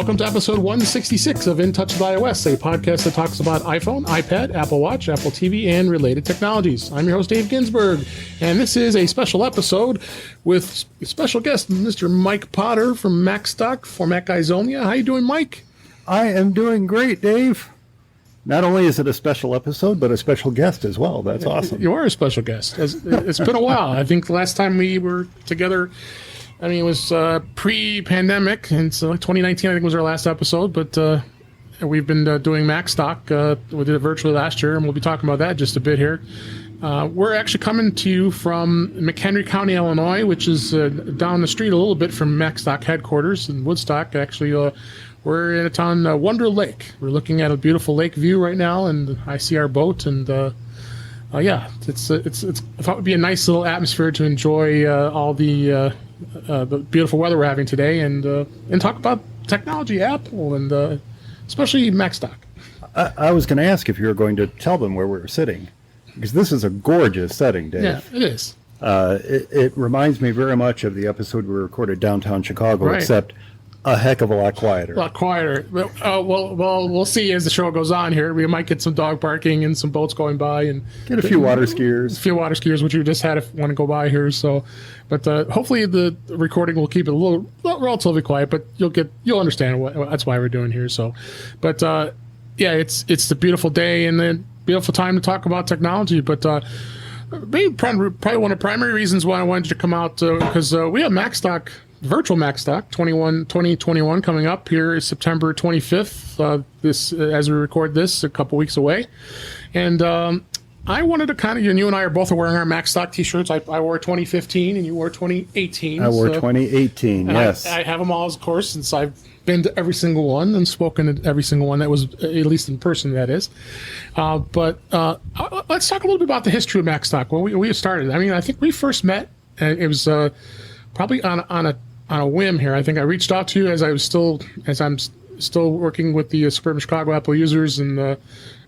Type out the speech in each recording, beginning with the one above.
welcome to episode 166 of In Touch with iOS, a podcast that talks about iPhone, iPad, Apple Watch, Apple TV, and related technologies. I'm your host, Dave Ginsburg, and this is a special episode with special guest, Mr. Mike Potter from Macstock for Mac Guys Only. How you doing, Mike? I am doing great, Dave. Not only is it a special episode, but a special guest as well. That's awesome. You are a special guest. It's been a while. I think the last time we were together, it was pre-pandemic, and so 2019, I think, was our last episode. But we've been doing Macstock. We did it virtually last year, and we'll be talking about that just a bit here. We're actually coming to you from McHenry County, Illinois, which is down the street a little bit from Macstock headquarters in Woodstock. Actually, we're in a town, Wonder Lake. We're looking at a beautiful lake view right now, and I see our boat, and it's I thought it would be a nice little atmosphere to enjoy all the beautiful weather we're having today, and talk about technology, Apple, and especially Macstock. I was going to ask if you were going to tell them where we were sitting, because this is a gorgeous setting, Dave. Yeah, it is. It reminds me very much of the episode we recorded downtown Chicago, right. Except a heck of a lot quieter. A lot quieter. Well, we'll see as the show goes on here. We might get some dog barking and some boats going by, and get a few water skiers. Which we just had if want to go by here. So, but hopefully the recording will keep it a little relatively quiet. But you'll understand that's why we're doing here. So, but it's the beautiful day and the beautiful time to talk about technology. But probably one of the primary reasons why I wanted you to come out because we have Macstock. Virtual Macstock 2021 coming up here is September 25th. This as we record this, a couple weeks away, and I wanted to kind of, you and I are both wearing our Macstock t-shirts. I wore 2015 and you wore 2018. I wore 2018. Yes, I have them all, of course, since I've been to every single one and spoken at every single one that was at least in person. That is, but let's talk a little bit about the history of Macstock. When we started, I think we first met. It was probably on a whim here. I think I reached out to you as I'm still working with the suburban Chicago Apple users, and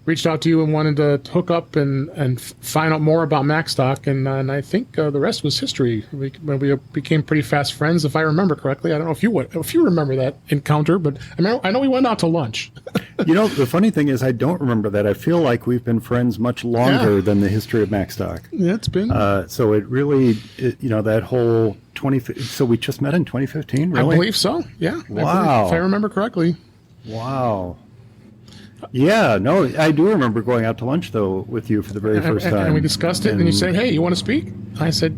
reached out to you and wanted to hook up and find out more about Macstock, and I think the rest was history. We became pretty fast friends, if I remember correctly. I don't know if you remember that encounter, but I know we went out to lunch. The funny thing is I don't remember that. I feel like we've been friends much longer than the history of Macstock. Yeah, it's been. So it really, that whole so we just met in 2015, really? I believe so, yeah. Wow. If I remember correctly. Wow. Yeah, no, I do remember going out to lunch, though, with you for the very first time. And we discussed it, and you said, hey, you want to speak? I said,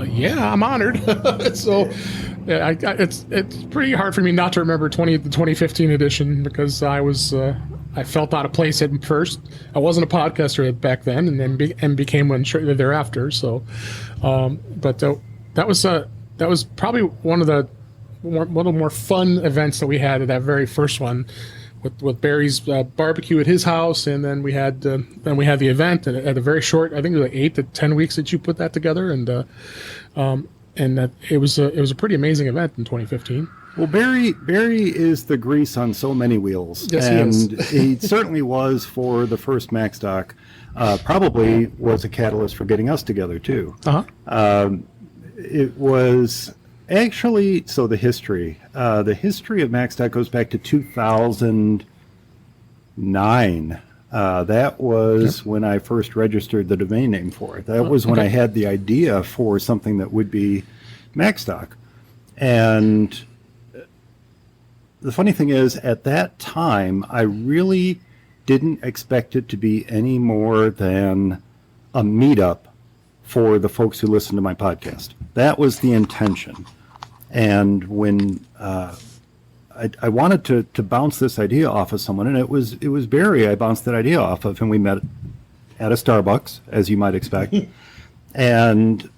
yeah, I'm honored. So it's pretty hard for me not to remember the 2015 edition, because I felt out of place at first. I wasn't a podcaster back then, and then became one shortly thereafter. So, but that was probably one of the more fun events that we had at that very first one, with Barry's barbecue at his house, and then we had the event, and at a very short, I think it was like 8 to 10 weeks that you put that together, and that it was a pretty amazing event in 2015. Well, Barry is the grease on so many wheels. Yes, and he is. He certainly was for the first Macstock. Probably was a catalyst for getting us together too. It was actually, so the history of Macstock goes back to 2009. That was when I first registered the domain name for it. That was when I had the idea for something that would be Macstock. And the funny thing is, at that time, I really didn't expect it to be any more than a meetup for the folks who listen to my podcast. That was the intention. And when I wanted to bounce this idea off of someone, and it was Barry I bounced that idea off of, and we met at a Starbucks, as you might expect. And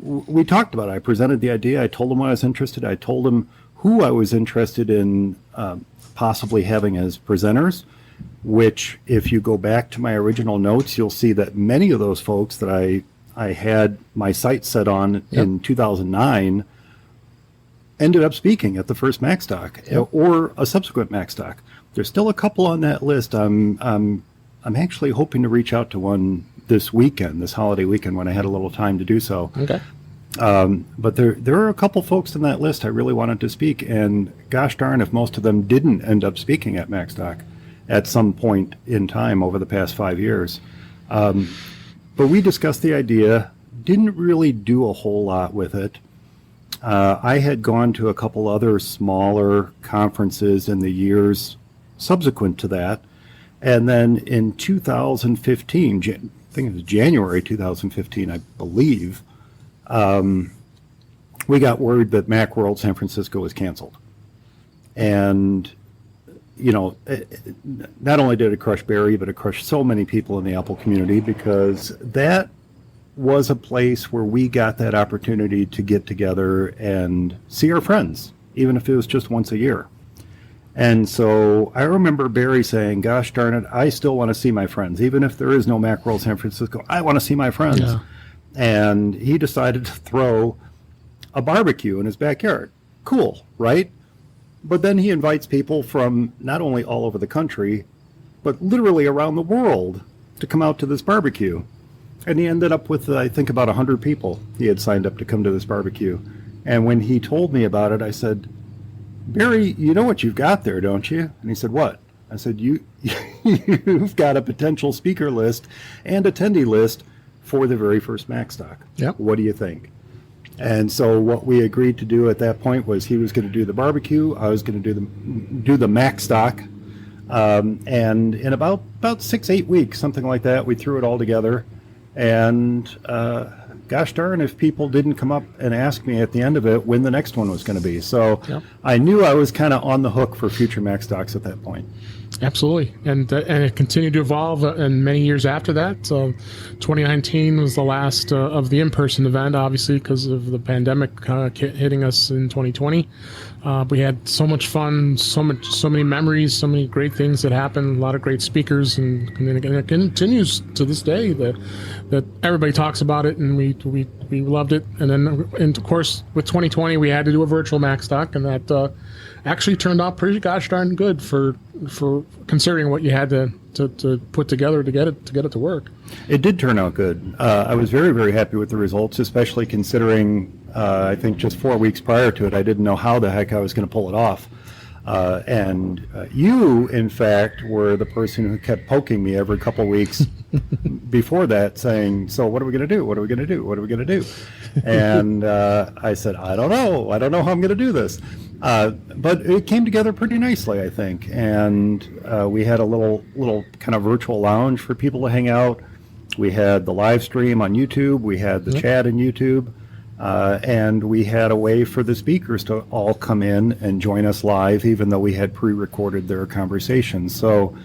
we talked about it. I presented the idea. I told him what I was interested in. I told him who I was interested in possibly having as presenters, which, if you go back to my original notes, you'll see that many of those folks that I had my sights set on in 2009 ended up speaking at the first Macstock or a subsequent Macstock. There's still a couple on that list. I'm actually hoping to reach out to one this holiday weekend, when I had a little time to do so. Okay. But there are a couple folks in that list I really wanted to speak, and gosh darn if most of them didn't end up speaking at Macstock at some point in time over the past 5 years. But we discussed the idea, didn't really do a whole lot with it. I had gone to a couple other smaller conferences in the years subsequent to that. And then in 2015, I think it was January 2015, I believe, we got word that Macworld San Francisco was canceled. And, you know, not only did it crush Barry, but it crushed so many people in the Apple community, because that was a place where we got that opportunity to get together and see our friends, even if it was just once a year. And so I remember Barry saying, gosh darn it, I still want to see my friends. Even if there is no Macworld San Francisco, I want to see my friends. Yeah. And he decided to throw a barbecue in his backyard. Cool, right? But then he invites people from not only all over the country, but literally around the world to come out to this barbecue. And he ended up with, I think, about 100 people he had signed up to come to this barbecue. And when he told me about it, I said, Barry, you know what you've got there, don't you? And he said, what? I said, you've got a potential speaker list and attendee list for the very first Macstock. Yep. What do you think? And so what we agreed to do at that point was he was going to do the barbecue, I was going to do the Macstock, and in about 6-8 weeks, something like that, we threw it all together. And gosh darn if people didn't come up and ask me at the end of it when the next one was going to be. So yep. I knew I was kind of on the hook for future Macstocks at that point. Absolutely, and it continued to evolve in many years after that. 2019 was the last of the in-person event, obviously, because of the pandemic hitting us in 2020. We had so much fun, so many memories, so many great things that happened, a lot of great speakers, and it continues to this day that everybody talks about it, and we loved it. And of course, with 2020, we had to do a virtual Macstock, and that actually turned out pretty gosh darn good for considering what you had to put together to get it to work. It did turn out good. I was very, very happy with the results, especially considering I think just 4 weeks prior to it, I didn't know how the heck I was going to pull it off. And you, in fact, were the person who kept poking me every couple of weeks before that, saying, so what are we going to do? What are we going to do? What are we going to do? And I said, I don't know. I don't know how I'm going to do this. But it came together pretty nicely, I think. And we had a little kind of virtual lounge for people to hang out. We had the live stream on YouTube. We had the chat in YouTube. And we had a way for the speakers to all come in and join us live, even though we had pre-recorded their conversations. So,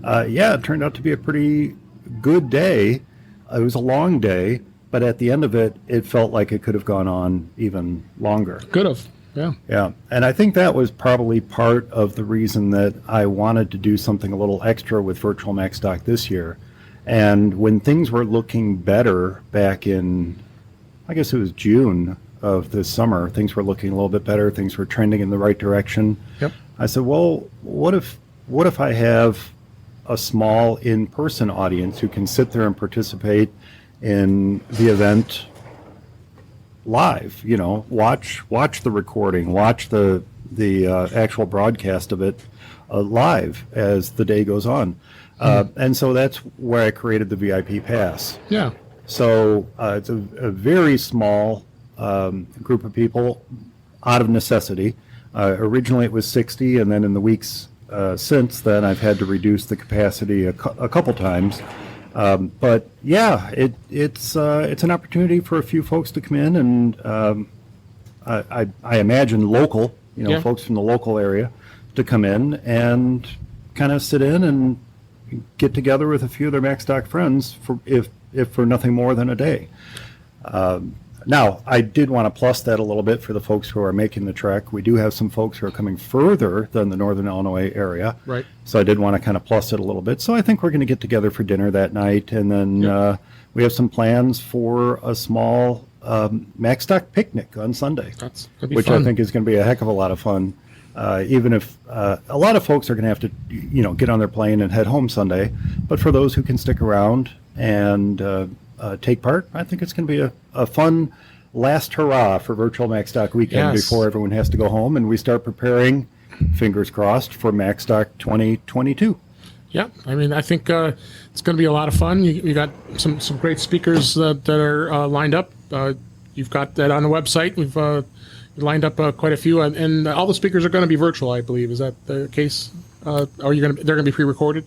it turned out to be a pretty good day. It was a long day, but at the end of it, it felt like it could have gone on even longer. Could have, yeah. Yeah, and I think that was probably part of the reason that I wanted to do something a little extra with Virtual Macstock this year. And when things were looking better back in, I guess it was June of this summer, things were looking a little bit better, things were trending in the right direction. Yep. I said, well, what if I have a small in-person audience who can sit there and participate in the event live, watch the recording, watch the actual broadcast of it live as the day goes on. And so that's where I created the VIP pass. Yeah. So it's a very small group of people out of necessity. Originally it was 60, and then in the weeks since then I've had to reduce the capacity a couple times. But yeah, it's an opportunity for a few folks to come in, and I imagine local, folks from the local area to come in and kind of sit in and get together with a few of their Macstock friends for if for nothing more than a day. Now, I did want to plus that a little bit for the folks who are making the trek. We do have some folks who are coming further than the Northern Illinois area. Right. So I did want to kind of plus it a little bit. So I think we're going to get together for dinner that night. And then we have some plans for a small Macstock picnic on Sunday, which fun. I think is going to be a heck of a lot of fun. Even if a lot of folks are going to have to, get on their plane and head home Sunday. But for those who can stick around and take part, I think it's going to be a fun last hurrah for Virtual Macstock weekend before everyone has to go home, and we start preparing, fingers crossed, for Macstock 2022. Yeah, I mean, I think it's going to be a lot of fun. You got some great speakers that are lined up. You've got that on the website. We've lined up quite a few, and all the speakers are going to be virtual, I believe. Is that the case? They're going to be pre-recorded?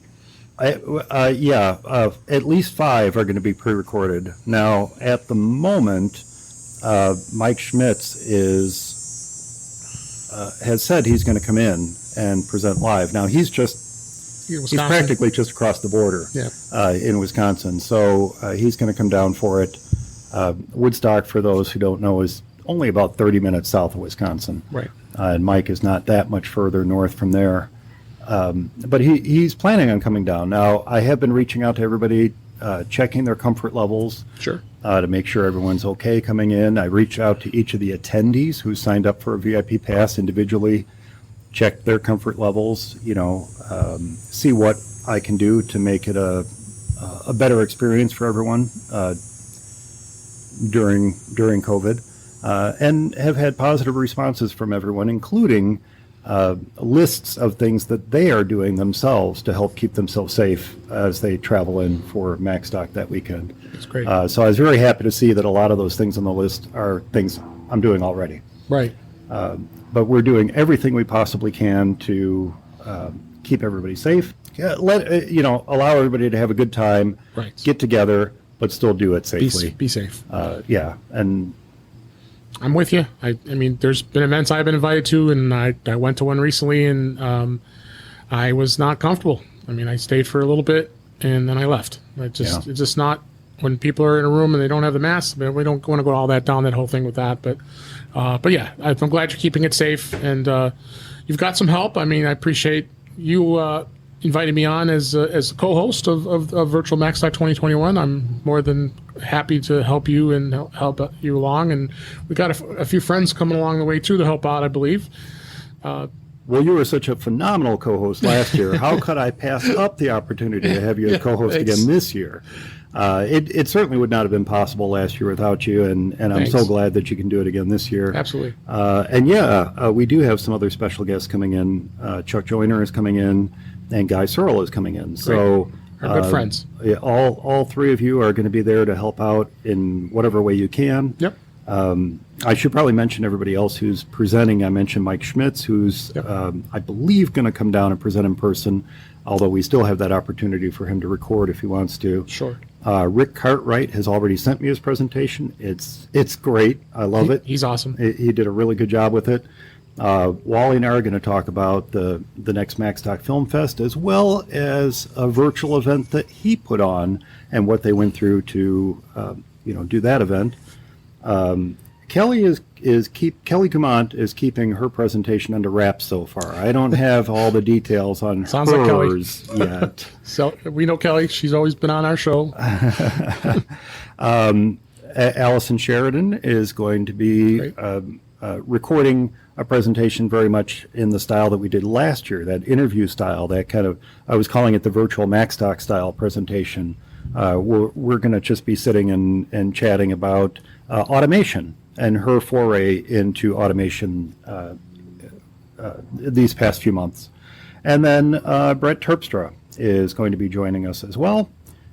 Yeah, at least 5 are going to be pre-recorded. Now, at the moment, Mike Schmitz has said he's going to come in and present live. Now, he's practically just across the border in Wisconsin, so he's going to come down for it. Woodstock, for those who don't know, is only about 30 minutes south of Wisconsin. Right. And Mike is not that much further north from there. But he's planning on coming down. Now, I have been reaching out to everybody, checking their comfort levels. Sure. To make sure everyone's okay coming in. I reached out to each of the attendees who signed up for a VIP pass individually, checked their comfort levels, see what I can do to make it a better experience for everyone during COVID, and have had positive responses from everyone, including lists of things that they are doing themselves to help keep themselves safe as they travel in for Macstock that weekend. That's great. So I was very happy to see that a lot of those things on the list are things I'm doing already. Right. But we're doing everything we possibly can to keep everybody safe. Allow everybody to have a good time. Right. Get together, but still do it safely. Be safe. And I'm with you. I mean, there's been events I've been invited to, and I went to one recently, and I was not comfortable. I mean, I stayed for a little bit, and then I left. It's just not, when people are in a room and they don't have the mask, we don't want to go all that whole thing with that. But yeah, I'm glad you're keeping it safe, and you've got some help. I mean, I appreciate you invited me on as a co-host of Virtual Macstock 2021. I'm more than happy to help you and help you along. And we got a few friends coming along the way too to help out, I believe. Well, you were such a phenomenal co-host last year. How could I pass up the opportunity to have you as co-host again this year? It certainly would not have been possible last year without you, and I'm so glad that you can do it again this year. Absolutely. We do have some other special guests coming in. Chuck Joyner is coming in, and Guy Searle is coming in. So our good friends. All 3 of you are going to be there to help out in whatever way you can. Yep. I should probably mention everybody else who's presenting. I mentioned Mike Schmitz, who's, I believe, going to come down and present in person, although we still have that opportunity for him to record if he wants to. Sure. Rick Cartwright has already sent me his presentation. It's great. I love it. He's awesome. He did a really good job with it. Wally and I are going to talk about the next Macstock Film Fest, as well as a virtual event that he put on and what they went through to do that event. Kelly Dumont is keeping her presentation under wraps so far. I don't have all the details on Sounds like Kelly. Yet. So we know Kelly. She's always been on our show. Allison Sheridan is going to be recording a presentation very much in the style that we did last year, that interview style, that kind of, I was calling it the virtual Macstock style presentation. We're going to just be sitting and chatting about automation and her foray into automation these past few months. And then Brett Terpstra is going to be joining us as well.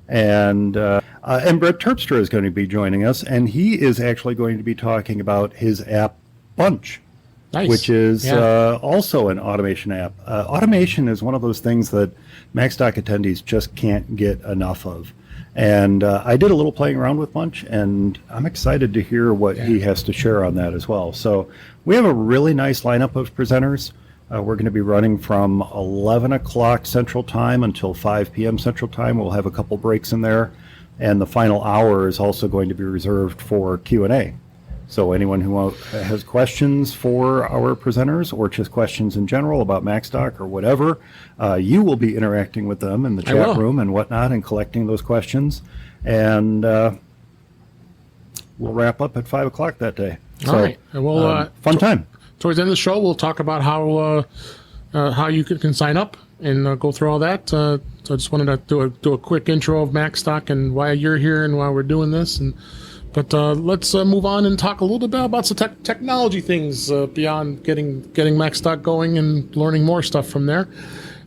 And Brett Terpstra is going to be joining us, and he is actually going to be talking about his app Bunch. Nice. Which is also an automation app. Automation is one of those things that Macstock attendees just can't get enough of. And I did a little playing around with Bunch, and I'm excited to hear what he has to share on that as well. So we have a really nice lineup of presenters. We're going to be running from 11 o'clock Central Time until 5 p.m. Central Time. We'll have a couple breaks in there. And the final hour is also going to be reserved for Q&A. So anyone who has questions for our presenters, or just questions in general about Macstock or whatever, you will be interacting with them in the chat room and whatnot and collecting those questions. And we'll wrap up at 5 o'clock that day. All right. And we'll, fun time. Towards the end of the show, we'll talk about how you can sign up and go through all that. So I just wanted to do a quick intro of Macstock and why you're here and why we're doing this. But let's move on and talk a little bit about some technology things beyond getting Macstock going and learning more stuff from there.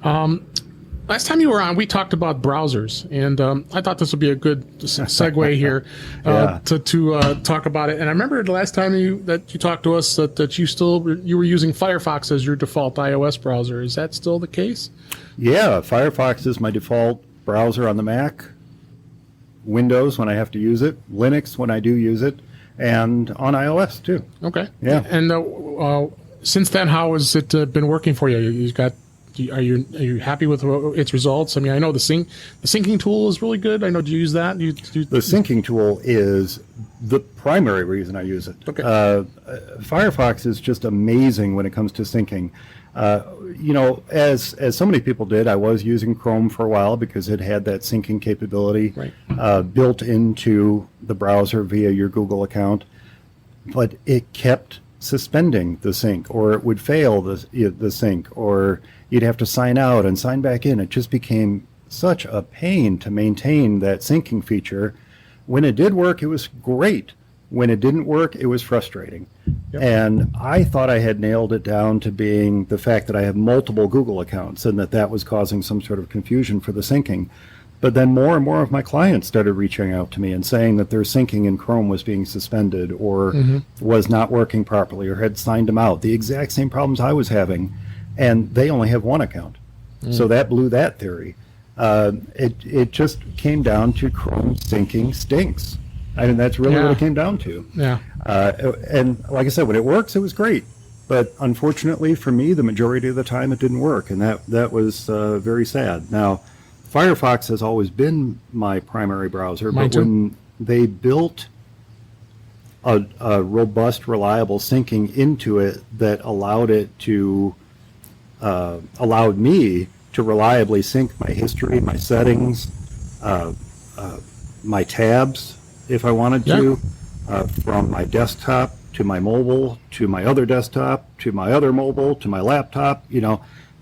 Last time you were on, we talked about browsers, and I thought this would be a good segue here to talk about it. And I remember the last time you talked to us that you were using Firefox as your default iOS browser. Is that still the case? Yeah, Firefox is my default browser on the Mac. Windows when I have to use it, Linux when I do use it, and on iOS too. Okay. Yeah. And since then, how has it been working for you? Are you happy with its results? I mean, I know the syncing tool is really good. I know. Do you use that? The syncing tool is the primary reason I use it. Okay. Firefox is just amazing when it comes to syncing. As so many people did, I was using Chrome for a while because it had that syncing capability built into the browser via your Google account, but it kept suspending the sync, or it would fail the sync, or you'd have to sign out and sign back in. It just became such a pain to maintain that syncing feature. When it did work, it was great. When it didn't work, it was frustrating. Yep. And I thought I had nailed it down to being the fact that I have multiple Google accounts and that was causing some sort of confusion for the syncing. But then more and more of my clients started reaching out to me and saying that their syncing in Chrome was being suspended or was not working properly or had signed them out. The exact same problems I was having, and they only have one account. So that blew that theory. It just came down to Chrome syncing stinks. I mean, that's really what it came down to. Yeah. And like I said, when it works, it was great. But unfortunately for me, the majority of the time it didn't work, and that was very sad. Now, Firefox has always been my primary browser, but when they built a robust, reliable syncing into it that allowed me to reliably sync my history, my settings, my tabs, if I wanted to, from my desktop to my mobile to my other desktop to my other mobile to my laptop.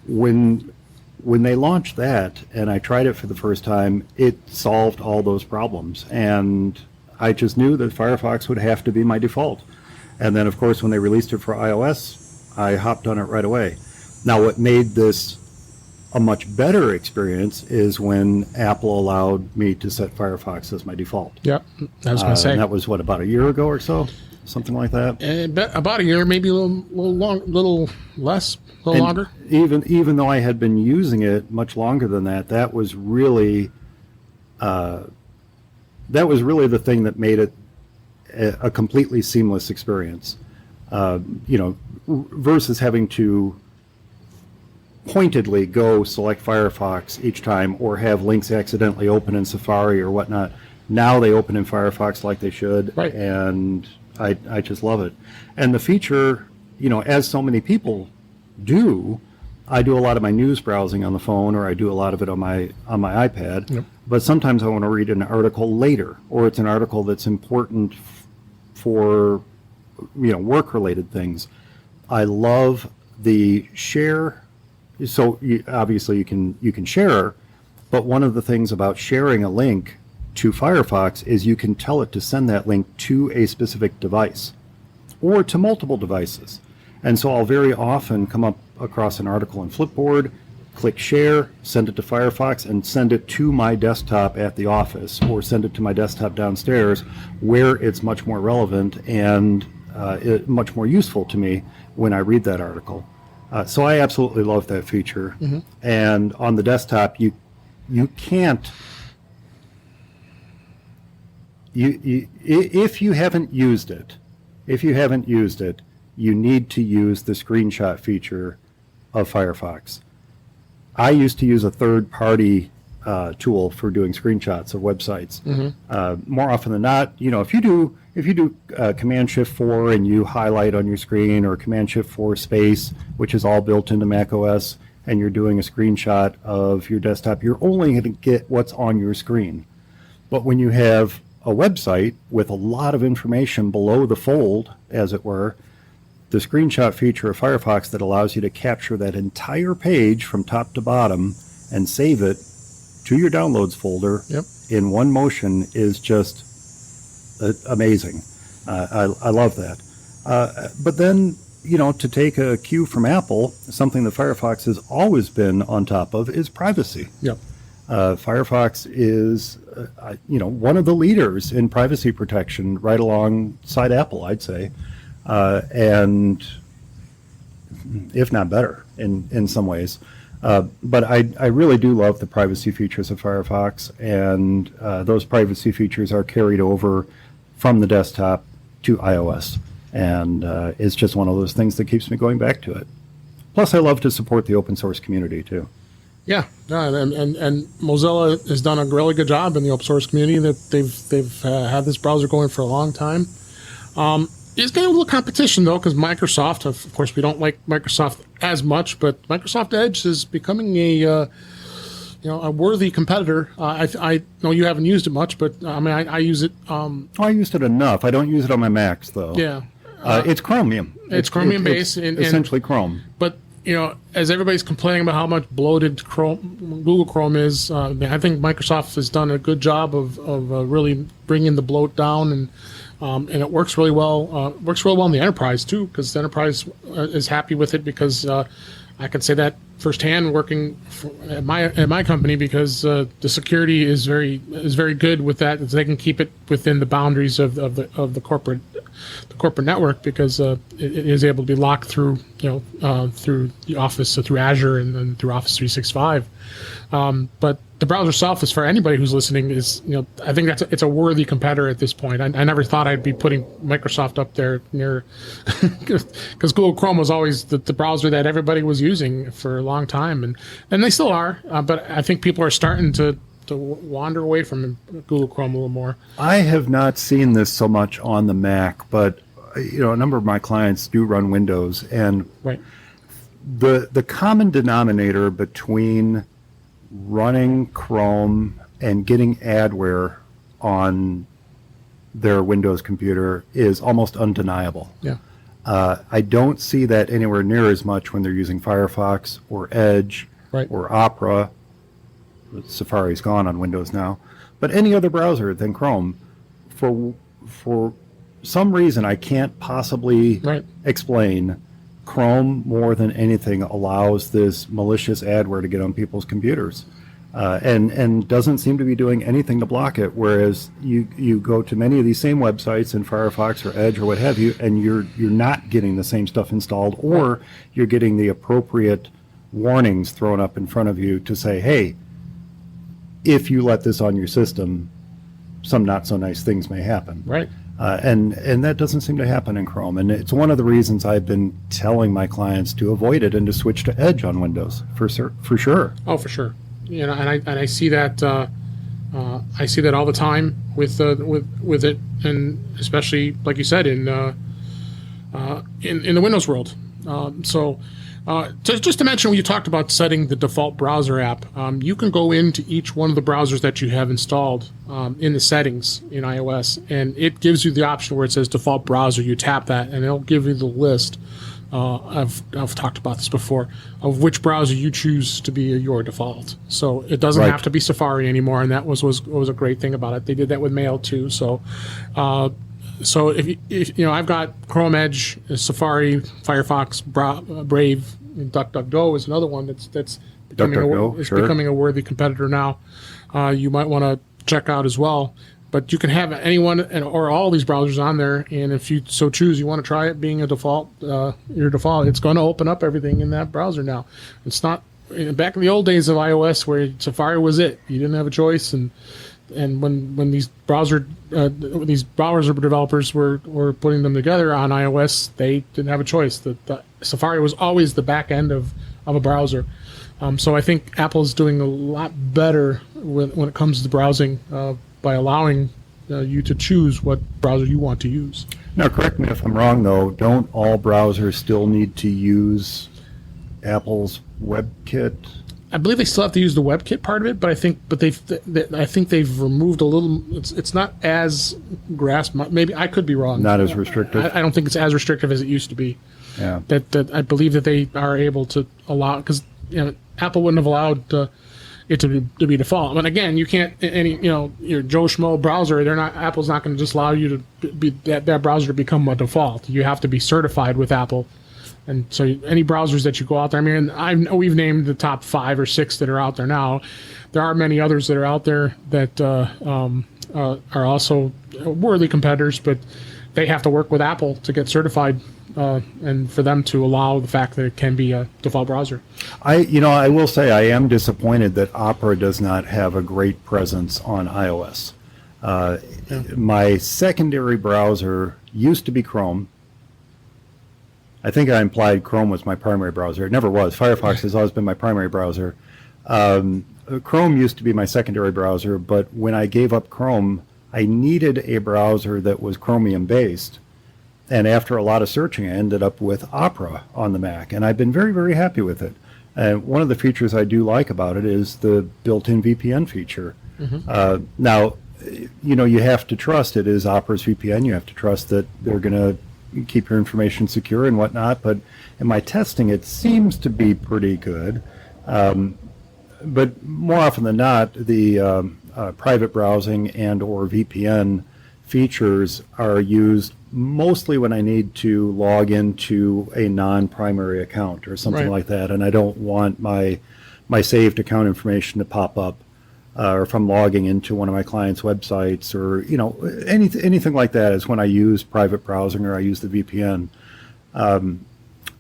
When they launched that and I tried it for the first time, it solved all those problems, and I just knew that Firefox would have to be my default. And then of course when they released it for iOS, I hopped on it right away. Now what made this a much better experience is when Apple allowed me to set Firefox as my default. Yeah, I was going to say. And that was, about a year ago or so? Something like that? About a year, maybe a little less, a little longer. Even though I had been using it much longer than that, that was really the thing that made it a completely seamless experience. Versus having to pointedly go select Firefox each time or have links accidentally open in Safari or whatnot. Now they open in Firefox like they should, and I just love it. And the feature, as so many people do, I do a lot of my news browsing on the phone, or I do a lot of it on my iPad. Yep. But sometimes I want to read an article later, or it's an article that's important for work-related things. I love the share. So obviously you can share, but one of the things about sharing a link to Firefox is you can tell it to send that link to a specific device or to multiple devices. And so I'll very often come up across an article in Flipboard, click share, send it to Firefox, and send it to my desktop at the office or send it to my desktop downstairs where it's much more relevant and much more useful to me when I read that article. So I absolutely love that feature. And on the desktop, you can't. If you haven't used it, you need to use the screenshot feature of Firefox. I used to use a third-party tool for doing screenshots of websites. More often than not, if you do Command-Shift-4 and you highlight on your screen, or Command-Shift-4 space, which is all built into macOS, and you're doing a screenshot of your desktop, you're only going to get what's on your screen. But when you have a website with a lot of information below the fold, as it were, the screenshot feature of Firefox that allows you to capture that entire page from top to bottom and save it to your downloads folder in one motion is just amazing. I love that. But then, to take a cue from Apple, something that Firefox has always been on top of is privacy. Yep. Firefox is, one of the leaders in privacy protection right alongside Apple, I'd say, and if not better in some ways. But I really do love the privacy features of Firefox, and those privacy features are carried over from the desktop to iOS. And it's just one of those things that keeps me going back to it. Plus, I love to support the open source community, too. Yeah, and Mozilla has done a really good job in the open source community. That they've had this browser going for a long time. It's getting a little competition though, because Microsoft, of course, we don't like Microsoft as much, but Microsoft Edge is becoming a worthy competitor. I know you haven't used it much, but I use it. I used it enough. I don't use it on my Macs though. Yeah, it's Chromium. It's Chromium based, and essentially Chrome. But as everybody's complaining about how much bloated Google Chrome is, I think Microsoft has done a good job of really bringing the bloat down, and it works really well. Works really well in the enterprise too, because the enterprise is happy with it. Because I can say that firsthand, working at my company, because the security is very good with that. They can keep it within the boundaries of the corporate network, because it is able to be locked through through the Office, so through Azure and through Office 365. But the browser itself, is for anybody who's listening, is I think it's a worthy competitor at this point. I never thought I'd be putting Microsoft up there near, because Google Chrome was always the browser that everybody was using for a long time, and they still are. But I think people are starting to wander away from Google Chrome a little more. I have not seen this so much on the Mac, but a number of my clients do run Windows, and right. The common denominator between running Chrome and getting adware on their Windows computer is almost undeniable. Yeah. I don't see that anywhere near as much when they're using Firefox or Edge, right, or Opera. Safari's gone on Windows now, but any other browser than Chrome. For some reason I can't possibly explain, Chrome more than anything allows this malicious adware to get on people's computers, and doesn't seem to be doing anything to block it. Whereas you go to many of these same websites in Firefox or Edge or what have you, and you're not getting the same stuff installed, or you're getting the appropriate warnings thrown up in front of you to say, hey, if you let this on your system, some not so nice things may happen. Right. And that doesn't seem to happen in Chrome. And it's one of the reasons I've been telling my clients to avoid it and to switch to Edge on Windows for sure. Oh, for sure. And I see that I see that all the time with it, and especially like you said in the Windows world. Just to mention, when you talked about setting the default browser app, you can go into each one of the browsers that you have installed in the settings in iOS, and it gives you the option where it says default browser. You tap that, and it'll give you the list. I've talked about this before, of which browser you choose to be your default. So it doesn't have to be Safari anymore, and that was a great thing about it. They did that with Mail too. So if I've got Chrome, Edge, Safari, Firefox, Brave, and DuckDuckGo is another one that's becoming a worthy competitor now. You might want to check out as well. But you can have anyone or all these browsers on there, and if you so choose, you want to try it being a default, your default, it's going to open up everything in that browser now. It's not back in the old days of iOS where Safari was it. You didn't have a choice, and when these browser developers were putting them together on iOS, they didn't have a choice. The Safari was always the back end of a browser. So I think Apple is doing a lot better when it comes to browsing by allowing you to choose what browser you want to use. Now, correct me if I'm wrong, though. Don't all browsers still need to use Apple's WebKit? I believe they still have to use the WebKit part of it, but I think they've removed a little. It's not as grasped. Maybe I could be wrong. Not as restrictive. I don't think it's as restrictive as it used to be. Yeah. That I believe that they are able to allow, because Apple wouldn't have allowed it to be default. But again, you can't your Joe Schmo browser. Apple's not going to just allow you to be that browser to become a default. You have to be certified with Apple. And so any browsers that you go out there, I mean, I know we've named the top 5 or 6 that are out there now. There are many others that are out there that are also worthy competitors, but they have to work with Apple to get certified, and for them to allow the fact that it can be a default browser. I will say I am disappointed that Opera does not have a great presence on iOS. My secondary browser used to be Chrome. I think I implied Chrome was my primary browser. It never was. Firefox has always been my primary browser. Chrome used to be my secondary browser, but when I gave up Chrome, I needed a browser that was Chromium based. And after a lot of searching, I ended up with Opera on the Mac, and I've been very, very happy with it. And one of the features I do like about it is the built-in VPN feature. Now, you have to trust it is Opera's VPN. You have to trust that they're going to keep your information secure and whatnot, but in my testing it seems to be pretty good. But more often than not, the private browsing and or VPN features are used mostly when I need to log into a non-primary account or something like that, and I don't want my saved account information to pop up, or if I'm logging into one of my clients' websites, or anything like that is when I use private browsing or I use the VPN.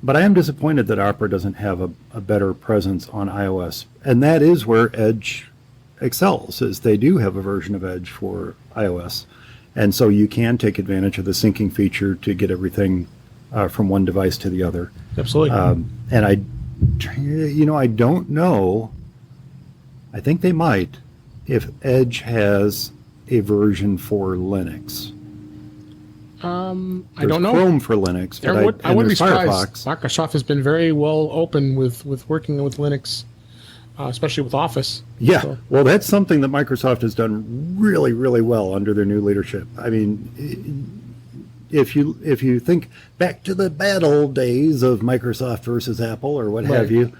But I am disappointed that Opera doesn't have a better presence on iOS, and that is where Edge excels, is they do have a version of Edge for iOS, and so you can take advantage of the syncing feature to get everything from one device to the other. Absolutely. And I don't know. I think they might, if Edge has a version for Linux. I don't know. Chrome for Linux, but I wouldn't be surprised. Firefox. Microsoft has been very well open with working with Linux, especially with Office. Yeah, So, well, that's something that Microsoft has done really, really well under their new leadership. I mean, if you think back to the bad old days of Microsoft versus Apple or what have you,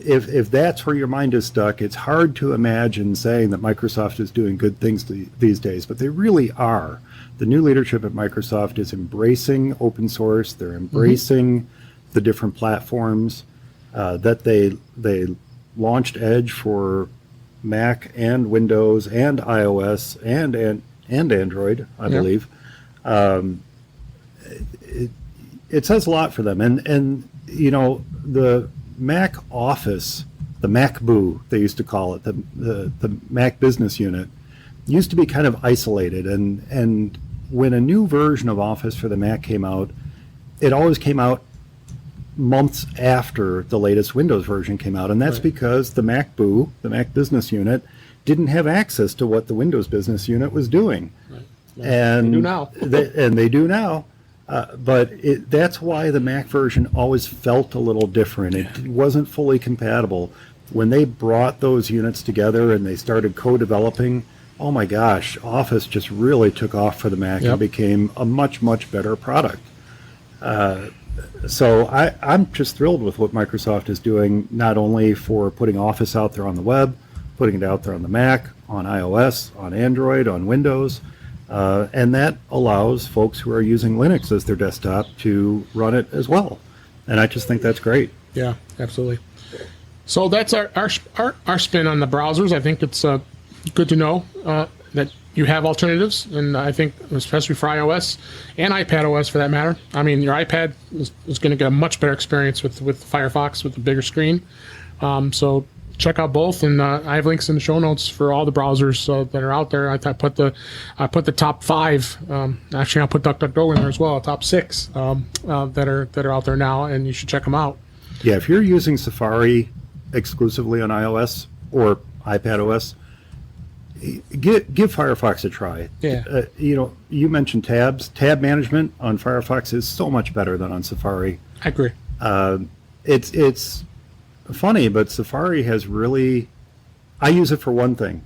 if that's where your mind is stuck, it's hard to imagine saying that Microsoft is doing good things these days, but they really are. The new leadership at Microsoft is embracing open source. They're embracing the different platforms that they launched Edge for Mac and Windows and iOS and Android, I believe. It says a lot for them, and the Mac Office, the MacBoo they used to call it, the Mac Business Unit, used to be kind of isolated, and when a new version of Office for the Mac came out, it always came out months after the latest Windows version came out, and that's because the MacBoo, the Mac Business Unit, didn't have access to what the Windows Business Unit was doing. And they do now. They do now. But that's why the Mac version always felt a little different. It wasn't fully compatible. When they brought those units together and they started co-developing, oh my gosh, Office just really took off for the Mac and became a much, much better product. So I'm just thrilled with what Microsoft is doing, not only for putting Office out there on the web, putting it out there on the Mac, on iOS, on Android, on Windows, and that allows folks who are using Linux as their desktop to run it as well. And I just think that's great. Yeah, absolutely. So that's our spin on the browsers. I think it's good to know that you have alternatives, and I think especially for iOS and iPadOS for that matter. I mean, your iPad is going to get a much better experience with Firefox with the bigger screen. So check out both, and I have links in the show notes for all the browsers that are out there. I put the top 5. Actually, I'll put DuckDuckGo in there as well. Top 6 that are out there now, and you should check them out. Yeah, if you're using Safari exclusively on iOS or iPadOS, give Firefox a try. Yeah. You mentioned tabs. Tab management on Firefox is so much better than on Safari. I agree. It's funny, but Safari has really... I use it for one thing.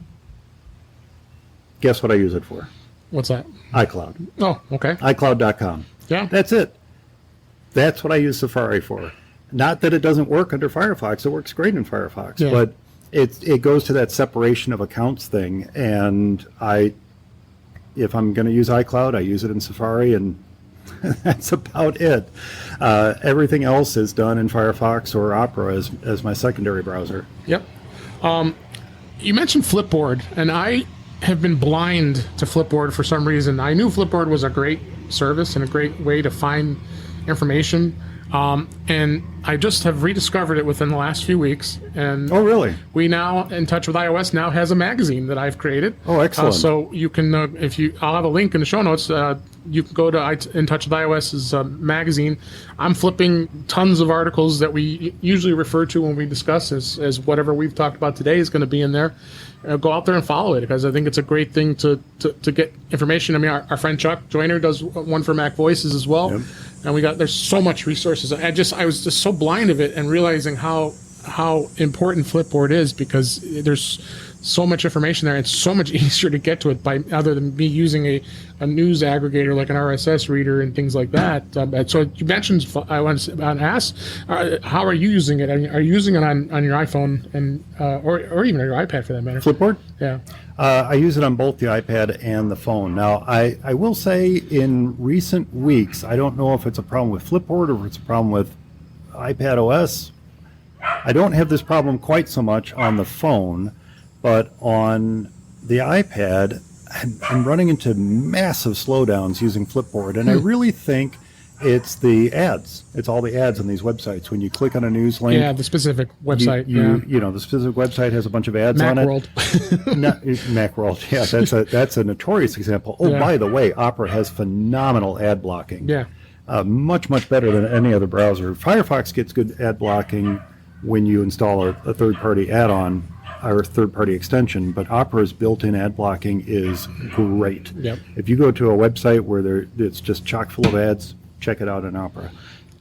Guess what I use it for? What's that? iCloud. Oh, okay. iCloud.com. Yeah. That's it. That's what I use Safari for. Not that it doesn't work under Firefox. It works great in Firefox, Yeah. but it goes to that separation of accounts thing. And if I'm going to use iCloud, I use it in Safari, and that's about it. Everything else is done in Firefox or Opera as my secondary browser. Yep. You mentioned Flipboard, and I have been blind to Flipboard for some reason. I knew Flipboard was a great service and a great way to find information. And I just have rediscovered it within the last few weeks. And Oh, really? we now, In Touch with iOS, now has a magazine that I've created. Oh, excellent. So you can, I'll have a link in the show notes. You can go to In Touch with iOS's magazine. I'm flipping tons of articles that we usually refer to when we discuss as whatever we've talked about today is going to be in there. Go out there and follow it, because I think it's a great thing to get information. I mean, our friend Chuck Joyner does one for Mac Voices as well. Yep. And there's so much resources. I was just so blind of it, and realizing how important Flipboard is, because there's so much information there. It's so much easier to get to it by other than me using a news aggregator like an RSS reader and things like that. So you mentioned, I want to ask, how are you using it? Are you using it on your iPhone and or even on your iPad for that matter? Flipboard? Yeah. I use it on both the iPad and the phone. Now, I will say in recent weeks, I don't know if it's a problem with Flipboard or if it's a problem with iPad OS. I don't have this problem quite so much on the phone, but on the iPad, I'm running into massive slowdowns using Flipboard, and I really think it's the ads. It's all the ads on these websites. When you click on a news link, Yeah, the specific website. the specific website has a bunch of ads on it. Macworld. Macworld, yeah, that's a notorious example. Oh, Yeah. by the way, Opera has phenomenal ad blocking. Yeah. Much better than any other browser. Firefox gets good ad blocking when you install a third-party add-on or third-party extension, but Opera's built-in ad blocking is great. Yep. If you go to a website where it's just chock full of ads, check it out in Opera.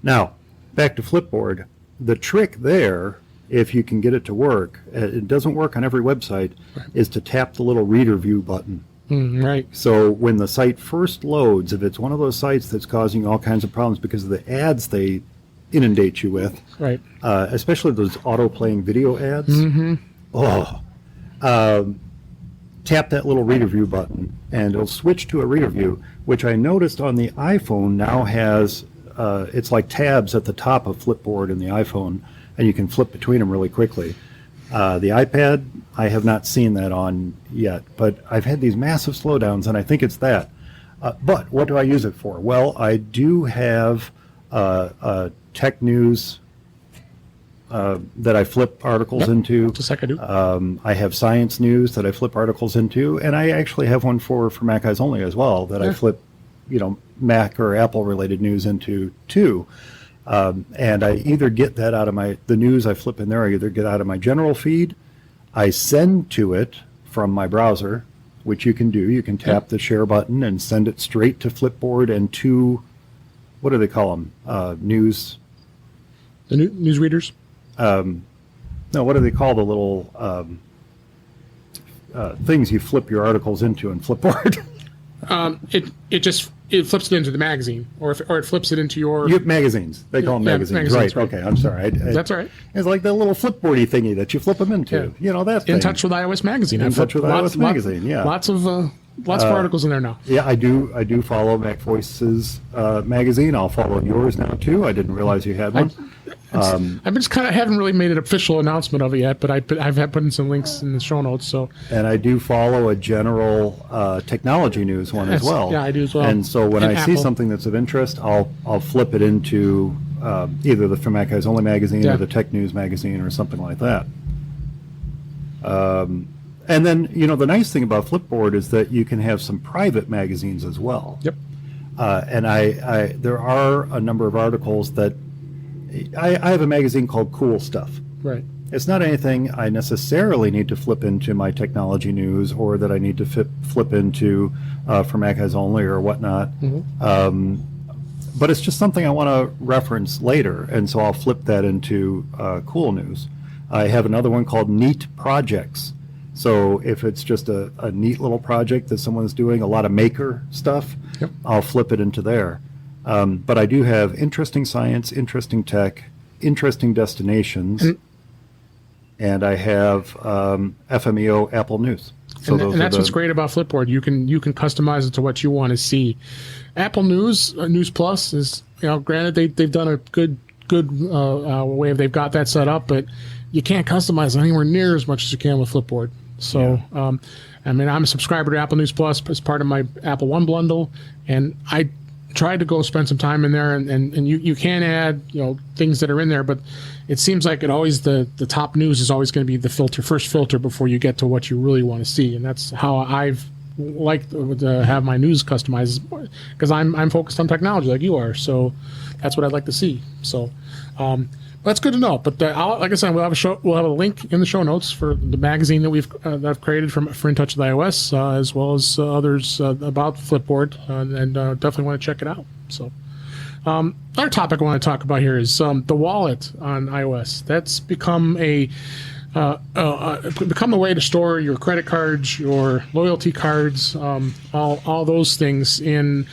Now, back to Flipboard. The trick there, if you can get it to work, it doesn't work on every website, is to tap the little reader view button. Right. So when the site first loads, if it's one of those sites that's causing all kinds of problems because of the ads they inundate you with, Right. Especially those auto-playing video ads, tap that little reader view button, and it'll switch to a reader view, which I noticed on the iPhone now has, it's like tabs at the top of Flipboard in the iPhone, and you can flip between them really quickly. The iPad, I have not seen that on yet, but I've had these massive slowdowns, and I think it's that. But what do I use it for? Well, I do have tech news that I flip articles into. Just like I do. I have science news that I flip articles into, and I actually have one for Mac Eyes Only as well that I flip, Mac or Apple related news into too. And I either get that out of the news I flip in there, I either get out of my general feed, I send to it from my browser, which you can do. You can tap the share button and send it straight to Flipboard and to, what do they call them? News. The news readers. No, what do they call the little things you flip your articles into in Flipboard? It flips it into the magazine, or it flips it into your Magazines. They call them magazines. Right. Okay, I'm sorry. That's all right. It's like that little flipboardy thingy that you flip them into. That thing. In Touch with iOS magazine. In Touch with iOS magazine, yeah. Lots of articles in there now. Yeah, I do follow Mac Voices magazine. I'll follow yours now too. I didn't realize you had one. I just kind of haven't really made an official announcement of it yet, but I've had put in some links in the show notes. So. And I do follow a general technology news one as well. Yeah, I do as well. And so when I see Apple. something that's of interest, I'll flip it into either the For Mac Eyes Only magazine or the Tech News magazine or something like that. And then, the nice thing about Flipboard is that you can have some private magazines as well. Yep. And there are a number of articles that I have a magazine called Cool Stuff. Right. It's not anything I necessarily need to flip into my technology news or that I need to flip into for Mac Eyes Only or whatnot. But it's just something I want to reference later, and so I'll flip that into Cool News. I have another one called Neat Projects. So if it's just a neat little project that someone's doing, a lot of maker stuff, I'll flip it into there. But I do have interesting science, interesting tech, interesting destinations, and I have FMEO Apple News. So and that's what's great about Flipboard. You can customize it to what you want to see. Apple News, News Plus is, granted they've done a good way they've got that set up, but you can't customize it anywhere near as much as you can with Flipboard. So, I'm a subscriber to Apple News Plus as part of my Apple One bundle, and I tried to go spend some time in there, and you can add things that are in there, but it seems like the top news is always going to be the first filter before you get to what you really want to see, and that's how I've liked to have my news customized, because I'm focused on technology like you are, so that's what I'd like to see. So that's good to know. But like I said, we'll have a link in the show notes for the magazine that I've created for In Touch with iOS, as well as others about Flipboard, and definitely want to check it out. So another topic I want to talk about here is the wallet on iOS. That's become become a way to store your credit cards, your loyalty cards, all those things in.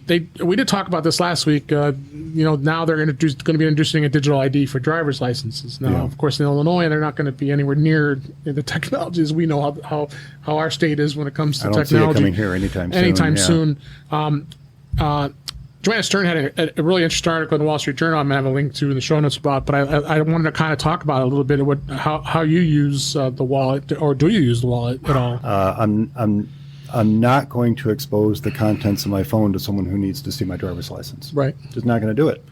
We did talk about this last week. Now they're going to be introducing a digital ID for driver's licenses. Now, of course, in Illinois, they're not going to be anywhere near the technology as we know how our state is when it comes to technology. I don't see it coming here anytime soon. Joanna Stern had a really interesting article in the Wall Street Journal. I'm going to have a link to in the show notes about, but I wanted to kind of talk about a little bit of how you use the wallet, or do you use the wallet at all? I'm not going to expose the contents of my phone to someone who needs to see my driver's license. Right. Just not going to do it.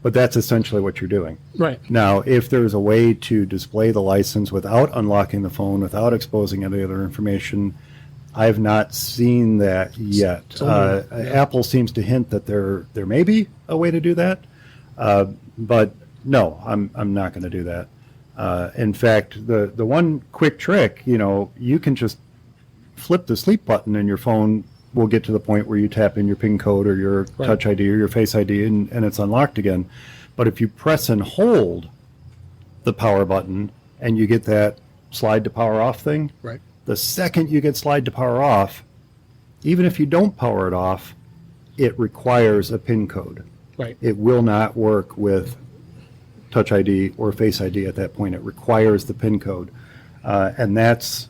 But that's essentially what you're doing. Right. Now, if there's a way to display the license without unlocking the phone, without exposing any other information, I've not seen that yet. Apple seems to hint that there may be a way to do that, but no, I'm not going to do that. In fact, the one quick trick, you can just flip the sleep button and your phone will get to the point where you tap in your PIN code or your Touch ID or your Face ID and it's unlocked again. But if you press and hold the power button and you get that slide to power off thing, the second you get slide to power off, even if you don't power it off, it requires a PIN code. Right. It will not work with Touch ID or Face ID at that point. It requires the PIN code. And that's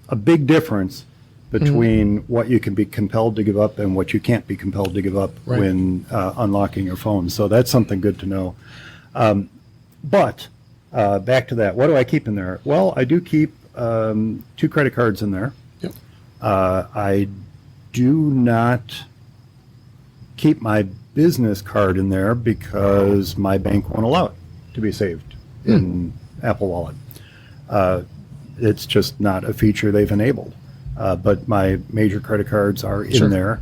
a big difference between what you can be compelled to give up and what you can't be compelled to give up when unlocking your phone. So that's something good to know. But back to that, what do I keep in there? Well, I do keep 2 credit cards in there. Yep. I do not keep my business card in there because my bank won't allow it to be saved in Apple Wallet. It's just not a feature they've enabled. But my major credit cards are in there,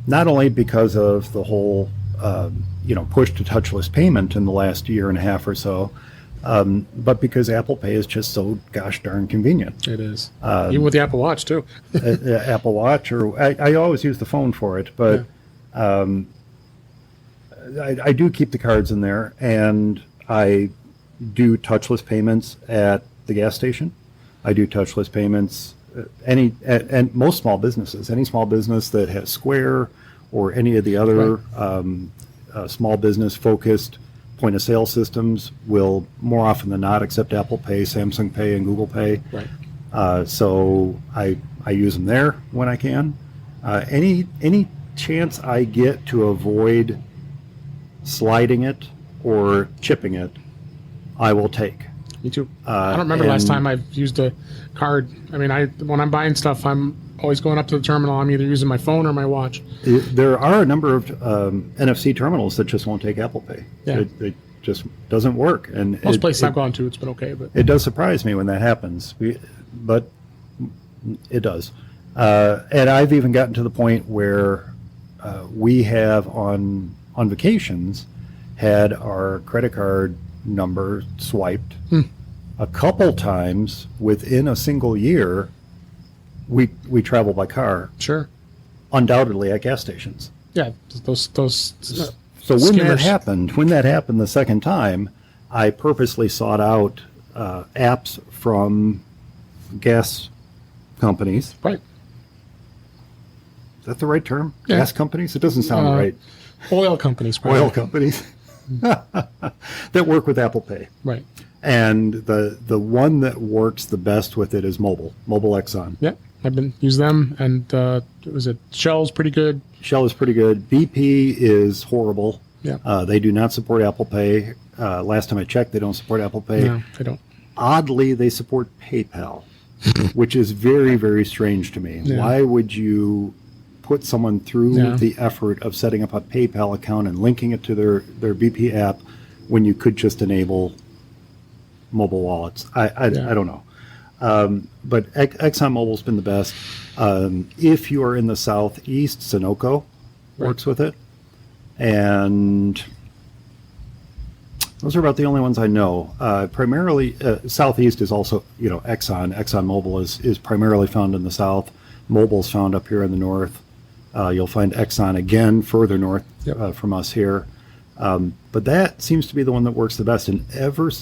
not only because of the whole, push to touchless payment in the last year and a half or so, but because Apple Pay is just so gosh darn convenient. It is. Even with the Apple Watch, too. Apple Watch, or I always use the phone for it, but I do keep the cards in there, and I do touchless payments at the gas station. I do touchless payments and most small businesses. Any small business that has Square or any of the other small business focused point of sale systems will more often than not accept Apple Pay, Samsung Pay, and Google Pay. Right. So I use them there when I can. Any chance I get to avoid sliding it or chipping it, I will take. Me too. I don't remember last time I've used a card. I mean, when I'm buying stuff, I'm always going up to the terminal. I'm either using my phone or my watch. There are a number of NFC terminals that just won't take Apple Pay. Yeah. It just doesn't work. And most places I've gone to, it's been okay. But it does surprise me when that happens. But it does. And I've even gotten to the point where we have on vacations had our credit card number swiped a couple times within a single year. We travel by car, undoubtedly at gas stations. Yeah, those. So when that happened the second time, I purposely sought out apps from gas companies. Right. Is that the right term? Yeah. Gas companies? It doesn't sound right. Oil companies. Probably. Oil companies. that work with Apple Pay. Right. And the one that works the best with it is Mobile Exxon. Yep. I've been use them, and was it Shell's pretty good. Shell is pretty good. BP is horrible. Yeah. They do not support Apple Pay. Last time I checked, they don't support Apple Pay. No, they don't. Oddly, they support PayPal, which is very, very strange to me. Yeah. Why would you put someone through the effort of setting up a PayPal account and linking it to their BP app when you could just enable mobile wallets? I don't know. But ExxonMobil's been the best. If you are in the southeast, Sunoco works with it. And those are about the only ones I know. Primarily, southeast is also, ExxonMobil is primarily found in the south. Mobil's found up here in the north. You'll find Exxon again further north from us here. But that seems to be the one that works the best. And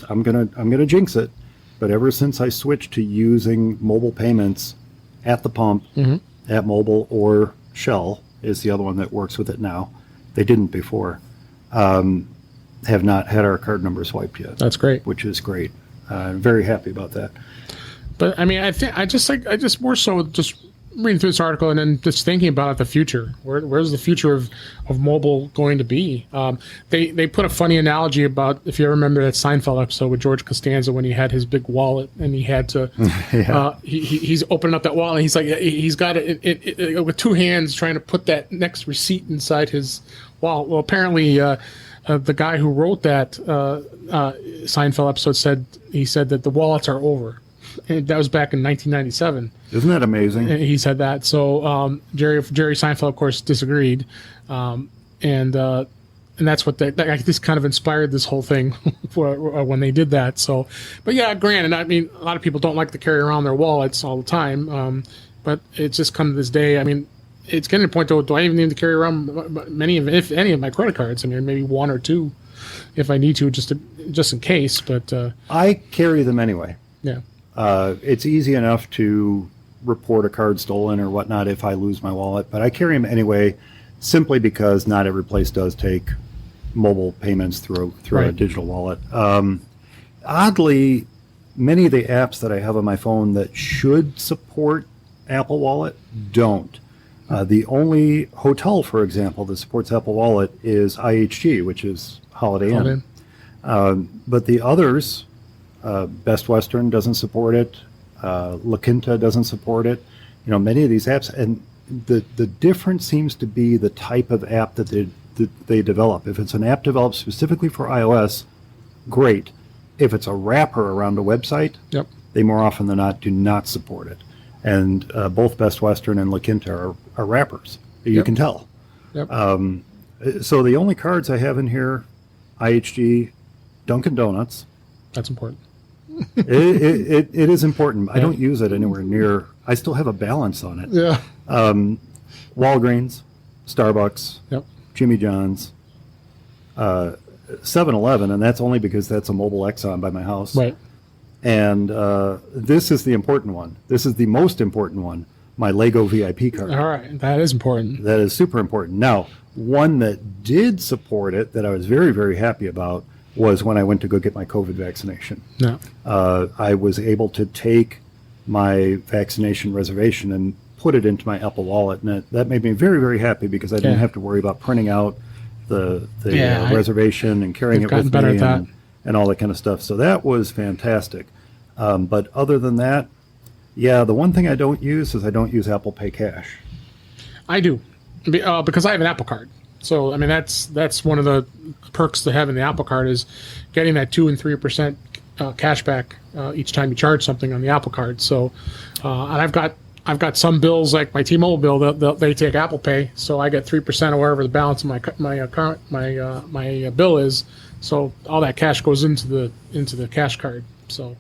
I'm gonna jinx it, but ever since I switched to using mobile payments at the pump, at Mobil, or Shell is the other one that works with it now. They didn't before. Have not had our card number swiped yet. That's great. Which is great. I'm very happy about that. But I mean, I just more so just reading through this article and then just thinking about the future. Where's the future of mobile going to be? They put a funny analogy about, if you remember that Seinfeld episode with George Costanza when he had his big wallet and he had to he's opening up that wallet and he's like he's got it with two hands trying to put that next receipt inside his wallet. Well, apparently the guy who wrote that Seinfeld episode said that the wallets are over. And that was back in 1997. Isn't that amazing? And he said that. So Jerry Seinfeld, of course, disagreed, and that's what this kind of inspired this whole thing for when they did that. So, but yeah, granted, I mean, a lot of people don't like to carry around their wallets all the time, but it's just come to this day. I mean, it's getting to the point though. Do I even need to carry around if any of my credit cards? I mean, maybe one or two, if I need to, just in case. But I carry them anyway. Yeah. It's easy enough to report a card stolen or whatnot if I lose my wallet, but I carry them anyway, simply because not every place does take mobile payments through a digital wallet. Oddly, many of the apps that I have on my phone that should support Apple Wallet don't. The only hotel, for example, that supports Apple Wallet is IHG, which is Holiday Inn. But the others, Best Western doesn't support it. La Quinta doesn't support it. Many of these apps, and the difference seems to be the type of app that they develop. If it's an app developed specifically for iOS, great. If it's a wrapper around a website, they more often than not do not support it. And both Best Western and La Quinta are wrappers. You can tell. So the only cards I have in here, IHG, Dunkin' Donuts. That's important. it is important. I don't use it anywhere near. I still have a balance on it. Yeah. Walgreens, Starbucks, Jimmy John's, 7-Eleven, and that's only because that's a mobile Exxon by my house. Right. And this is the important one. This is the most important one, my Lego VIP card. All right. That is important. That is super important. Now, one that did support it that I was very, very happy about was when I went to go get my COVID vaccination. No. I was able to take my vaccination reservation and put it into my Apple Wallet, and that made me very, very happy because I didn't have to worry about printing out the reservation and carrying it with me and all that kind of stuff. So that was fantastic. But other than that, the one thing I don't use is I don't use Apple Pay Cash. I do, because I have an Apple Card. So I mean that's one of the perks to having the Apple Card is getting that 2% and 3% cash back each time you charge something on the Apple Card. So and I've got some bills like my T-Mobile bill. They take Apple Pay, so I get 3% or wherever the balance of my bill is. So all that cash goes into the cash card. So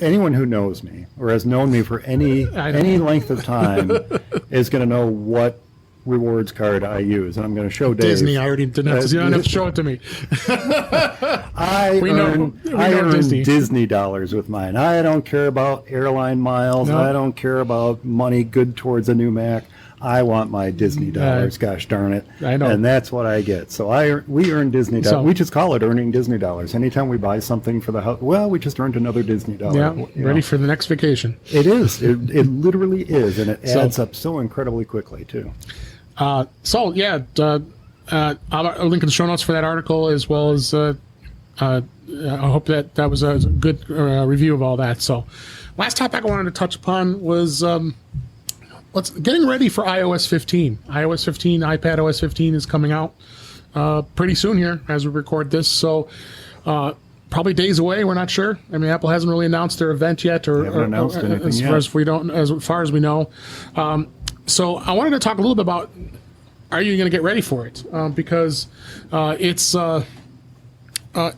anyone who knows me or has known me for any length of time is going to know what rewards card I use, and I'm going to show Dave. Disney, I already didn't have to. You don't have to show it to me. I earn Disney dollars with mine. I don't care about airline miles. No. I don't care about money good towards a new Mac. I want my Disney dollars, gosh darn it. I know. And that's what I get. So we earn Disney dollars. So- We just call it earning Disney dollars. Anytime we buy something for the house, well, we just earned another Disney dollar. Yeah, You ready know. for the next vacation. It is. It literally is. And it So- adds up so incredibly quickly, too. I'll link in the show notes for that article, as well as I hope that was a good review of all that. So, last topic I wanted to touch upon was getting ready for iOS 15. iOS 15, iPad OS 15 is coming out pretty soon here as we record this. So, probably days away. We're not sure. I mean, Apple hasn't really announced their event yet, or announced anything as yet. far as we know. So, I wanted to talk a little bit about, are you going to get ready for it? Because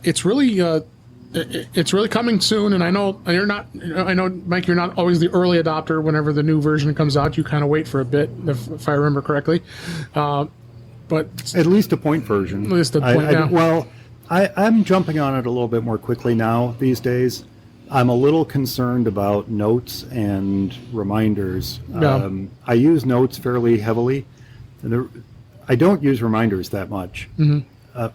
it's really coming soon, and I know you're not. I know, Mike, you're not always the early adopter. Whenever the new version comes out, you kind of wait for a bit, if I remember correctly. But At least a point version. At least a point, yeah. Well, I'm jumping on it a little bit more quickly now these days. I'm a little concerned about notes and reminders. Yeah. I use notes fairly heavily. I don't use reminders that much. Mm-hmm.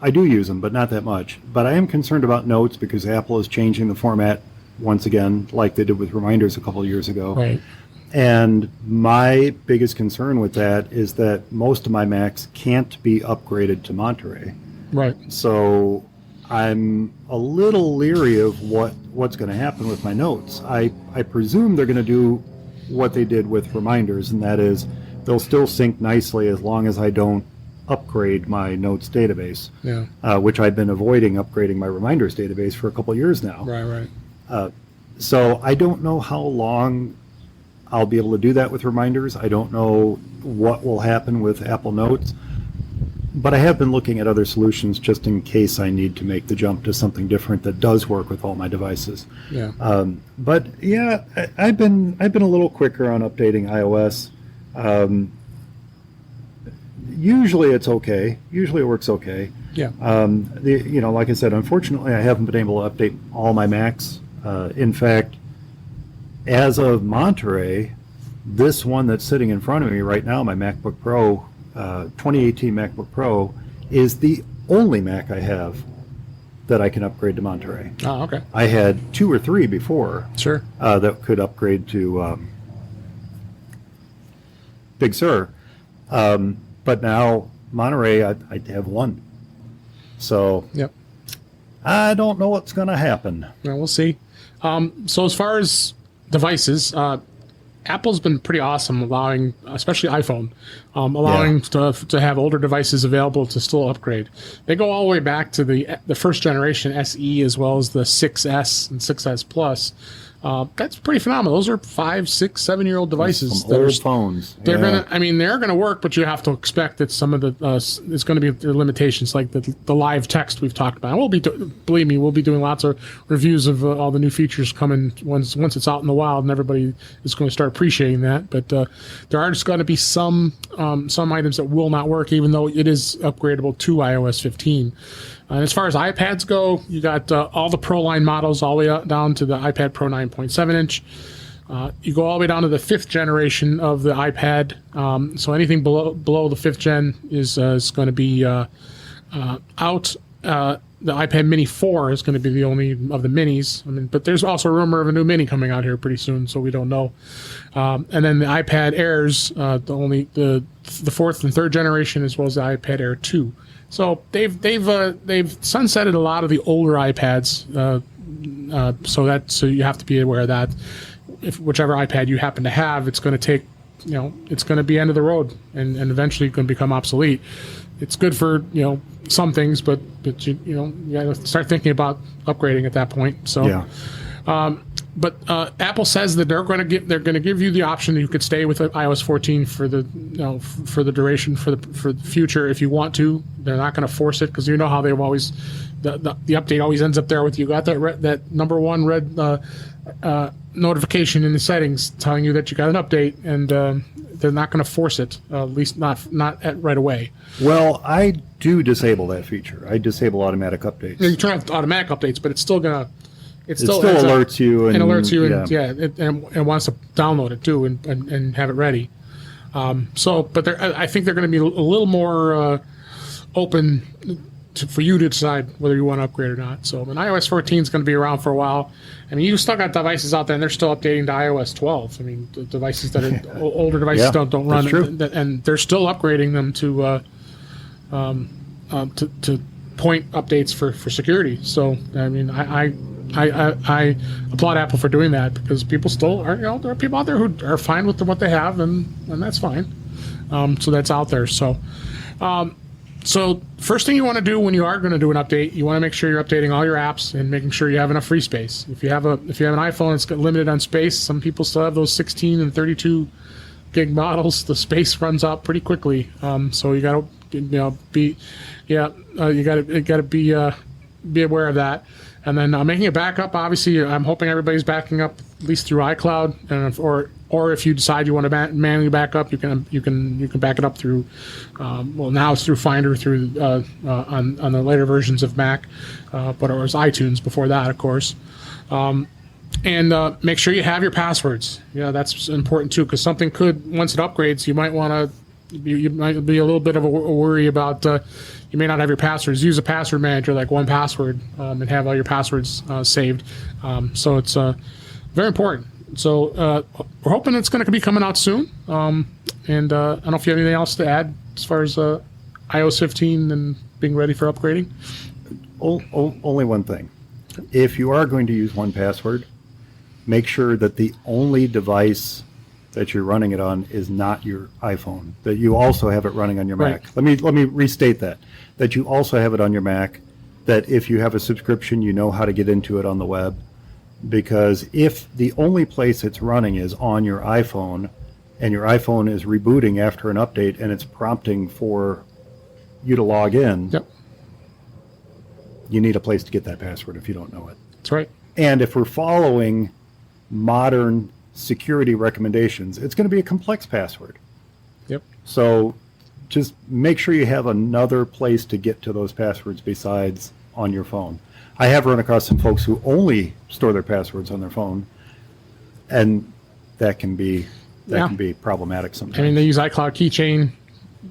I do use them, but not that much. But I am concerned about notes because Apple is changing the format once again, like they did with reminders a couple of years ago. right, And my biggest concern with that is that most of my Macs can't be upgraded to Monterey. right, So I'm a little leery of what's going to happen with my notes. I presume they're going to do what they did with reminders, and that is they'll still sync nicely as long as I don't upgrade my notes database, yeah, which I've been avoiding upgrading my reminders database for a couple of years now. right. So I don't know how long I'll be able to do that with reminders. I don't know what will happen with Apple Notes. But I have been looking at other solutions just in case I need to make the jump to something different that does work with all my devices. Yeah. But yeah, I've been a little quicker on updating iOS. Usually it's okay. Usually it works okay. Yeah. Like I said, unfortunately, I haven't been able to update all my Macs. In fact, as of Monterey, this one that's sitting in front of me right now, my MacBook Pro, 2018 MacBook Pro, is the only Mac I have that I can upgrade to Monterey. Oh, okay. I had 2 or 3 before Sure. that could upgrade to Big Sur. But now Monterey, I have 1. So Yep. I don't know what's going to happen. Well, we'll see. So as far as devices, Apple's been pretty awesome, allowing, especially iPhone, to have older devices available to still upgrade. They go all the way back to the first generation SE, as well as the 6S and 6S Plus. That's pretty phenomenal. Those are 5, 6, 7-year-old devices. Some old phones. They're Yeah. they're gonna work, but you have to expect that some of the it's going to be their limitations, like the live text we've talked about. Believe me, we'll be doing lots of reviews of all the new features coming once it's out in the wild, and everybody is going to start appreciating that. But there are just going to be some items that will not work, even though it is upgradable to iOS 15. And as far as iPads go, you got all the Pro line models all the way up down to the iPad Pro 9.7 inch. You go all the way down to the 5th generation of the iPad. So anything below the 5th gen is going to be out. The iPad Mini 4 is going to be the only of the minis. But there's also a rumor of a new mini coming out here pretty soon, so we don't know. And then the iPad Airs, the 4th and 3rd generation, as well as the iPad Air 2. So they've sunsetted a lot of the older iPads. So you have to be aware of that. If whichever iPad you happen to have, it's going to take, it's going to be end of the road and eventually going to become obsolete. It's good for some things, but you got to start thinking about upgrading at that point. So Yeah. But Apple says that they're going to give you the option that you could stay with iOS 14 for the for the duration for the future if you want to. They're not going to force it, because you know how they've always the update always ends up there with you got that number 1 red notification in the settings telling you that you got an update, and they're not going to force it, at least not right away. Well, I do disable that feature. I disable automatic updates. You turn off automatic updates, but it's still going to. It still alerts you. And alerts you, and it wants to download it too and have it ready. But I think they're going to be a little more open for you to decide whether you want to upgrade or not. So, and iOS 14 is going to be around for a while. I mean, you still got devices out there, and they're still updating to iOS 12. I mean, the devices that are older devices don't run, and they're still upgrading them to point updates for security. So, I mean, I applaud Apple for doing that, because people still are, there are people out there who are fine with what they have, and that's fine. So that's out there. So first thing you want to do when you are going to do an update, you want to make sure you're updating all your apps and making sure you have enough free space. If you have an iPhone, it's limited on space. Some people still have those 16 and 32 gig models. The space runs out pretty quickly. So you got to be aware of that. And then making a backup. Obviously, I'm hoping everybody's backing up at least through iCloud, and or if you decide you want to manually back up, you can back it up through. Now it's through Finder through on the later versions of Mac, but it was iTunes before that, of course. And make sure you have your passwords. Yeah, that's important too, because something could, once it upgrades, you might want to. You might be a little bit of a worry about you may not have your passwords. Use a password manager like 1Password and have all your passwords saved. So it's very important. So we're hoping it's going to be coming out soon. And I don't know if you have anything else to add as far as iOS 15 and being ready for upgrading. Only one thing. If you are going to use 1Password, make sure that the only device that you're running it on is not your iPhone, that you also have it running on your Mac. Let me restate that you also have it on your Mac, that if you have a subscription, you know how to get into it on the web, because if the only place it's running is on your iPhone, and your iPhone is rebooting after an update and it's prompting for you to log in, you need a place to get that password if you don't know it. That's right. And if we're following modern security recommendations, it's going to be a complex password. Yep. So just make sure you have another place to get to those passwords besides on your phone. I have run across some folks who only store their passwords on their phone, and that can be problematic sometimes. I mean, they use iCloud Keychain.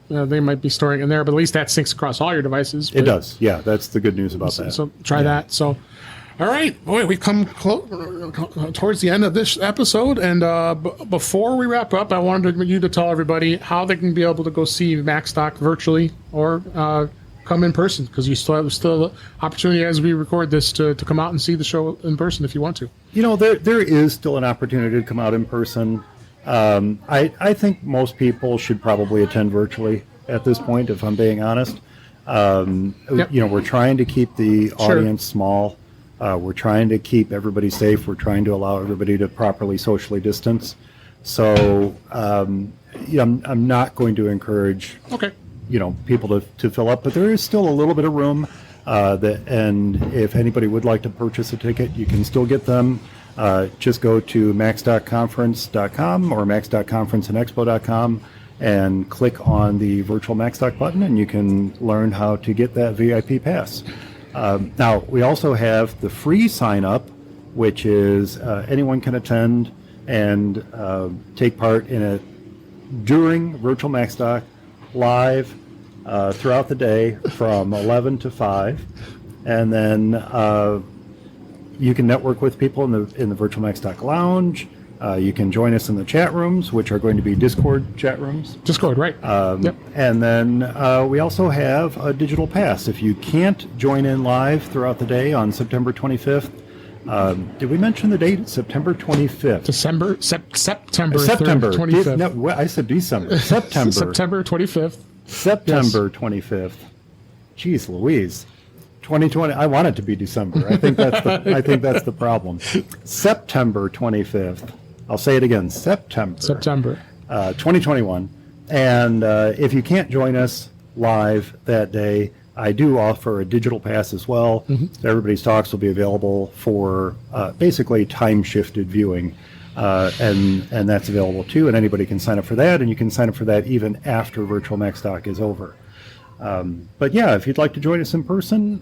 They might be storing in there, but at least that syncs across all your devices. It does. Yeah, that's the good news about that. So try that. So. All right, boy, we've come towards the end of this episode, and before we wrap up, I wanted you to tell everybody how they can be able to go see Macstock virtually or come in person, because you still have opportunity as we record this to come out and see the show in person if you want to. There is still an opportunity to come out in person. I think most people should probably attend virtually at this point, if I'm being honest. We're trying to keep the audience small. We're trying to keep everybody safe. We're trying to allow everybody to properly socially distance. So, I'm not going to encourage, people to fill up, but there is still a little bit of room. And if anybody would like to purchase a ticket, you can still get them. Just go to max.conference.com or max.conferenceandexpo.com and click on the virtual Macstock button, and you can learn how to get that VIP pass. Now, we also have the free sign-up, which is anyone can attend and take part in it during Virtual Macstock live throughout the day from 11 to 5. And then you can network with people in the Virtual Macstock Lounge. You can join us in the chat rooms, which are going to be Discord chat rooms. Discord, right. Yep. And then we also have a digital pass. If you can't join in live throughout the day on September 25th, did we mention the date? September 25th. September 25th. No, I said December. September. September 25th. September 25th. Jeez Louise. 2020. I want it to be December. I think that's the problem. September 25th. I'll say it again. September. 2021. And if you can't join us live that day, I do offer a digital pass as well. Mm-hmm. Everybody's talks will be available for basically time-shifted viewing, and that's available too. And anybody can sign up for that, and you can sign up for that even after Virtual Macstock is over. But yeah, if you'd like to join us in person,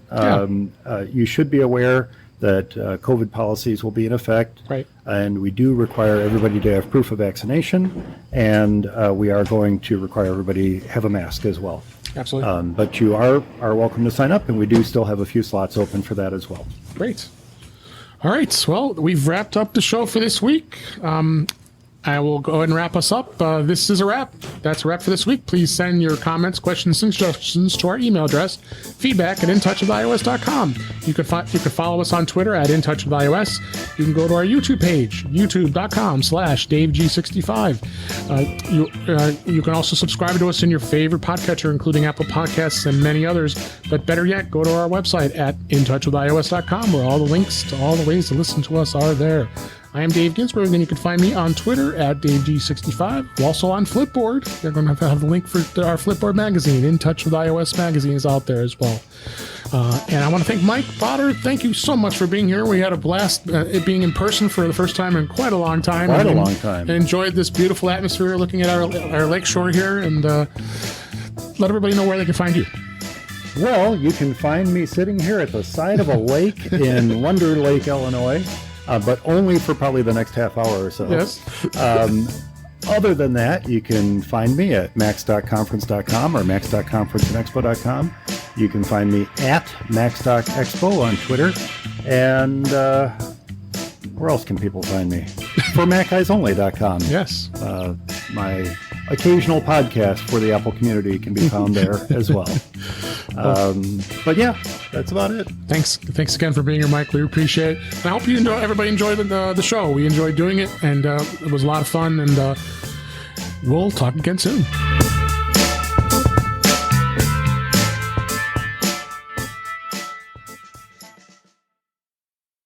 you should be aware that COVID policies will be in effect. Right. And we do require everybody to have proof of vaccination, and we are going to require everybody have a mask as well. Absolutely. But you are welcome to sign up, and we do still have a few slots open for that as well. Great. All right. Well, we've wrapped up the show for this week. I will go ahead and wrap us up. This is a wrap. That's a wrap for this week. Please send your comments, questions, and suggestions to our email address, feedback@intouchwithios.com. You can follow us on Twitter @intouchwithios. You can go to our YouTube page, youtube.com/DaveG65. You can also subscribe to us in your favorite podcatcher, including Apple Podcasts and many others. But better yet, go to our website intouchwithios.com, where all the links to all the ways to listen to us are there. I am Dave Ginsburg, and you can find me on Twitter @DaveG65. We're also on Flipboard. They're going to have a link for our Flipboard magazine. In Touch with iOS magazine is out there as well. And I want to thank Mike Potter. Thank you so much for being here. We had a blast it being in person for the first time in quite a long time. Quite a long time. And enjoyed this beautiful atmosphere looking at our lake shore here. And let everybody know where they can find you. Well, you can find me sitting here at the side of a lake in Wonder Lake, Illinois. But only for probably the next half hour or so. Yes. Other than that, you can find me at max.conference.com or max.conferenceandexpo.com. You can find me at Macstock Expo on Twitter. And where else can people find me? For MacEyesOnly.com. Yes. My occasional podcast for the Apple community can be found there as well. But yeah, that's about it. Thanks again for being here, Mike. We appreciate it. And I hope everybody enjoyed the show. We enjoyed doing it, and it was a lot of fun. And we'll talk again soon.